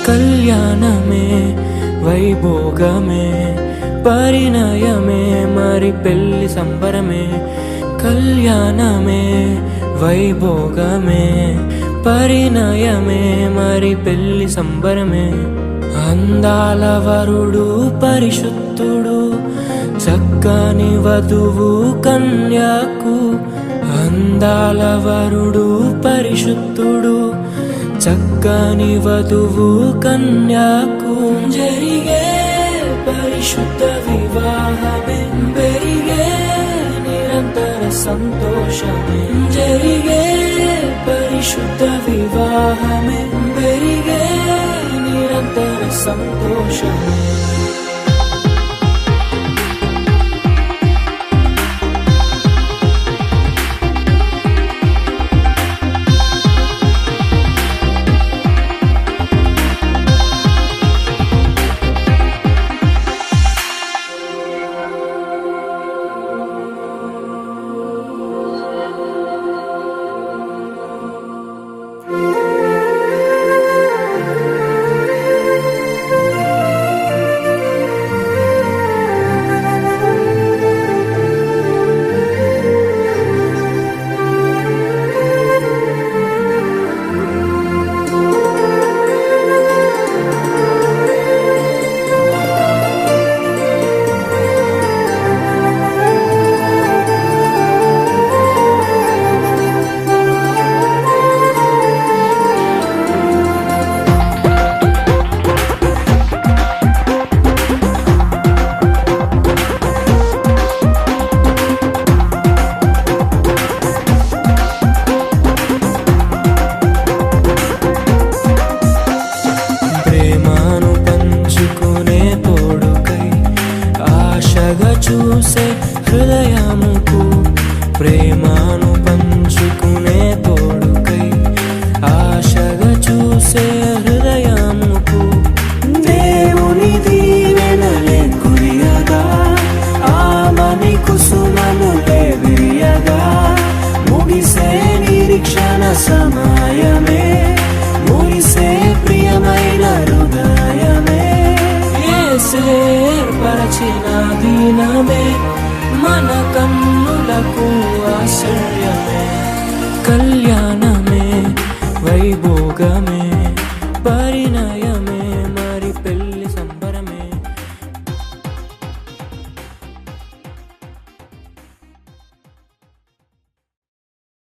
కళ్యాణమే వైభోగమే పరిణయమే మరి పెళ్లి సంబరమే. కళ్యాణమే వైభోగమే పరిణయమే మరి పెళ్లి సంబరమే. అందాల వరుడు పరిశుద్ధుడు చక్కని వధువు కన్యాకు. అందాల వరుడు పరిశుద్ధుడు చక్కని వధువు కన్యాకు. జరిగే పరిశుద్ధ వివాహమే పెరిగే నిరంతర సంతోషమే. జరిగే పరిశుద్ధ వివాహమే పెరిగే నిరంతర సంతోషమే. చూసే హృదయముకు ప్రేమను పంచుకునే తోడుకై ఆశగా చూసే హృదయముకు. దేవుని దీవెనలే కురియగా ఆమని కుసుమనులే విరియగా ముగిసే నిరీక్షణ సమయమే ముగిసే ప్రియమైన హృదయమే. ఏర్పరచిన దినమే మన కన్నులకు ఆశ్చర్యమే. కళ్యాణ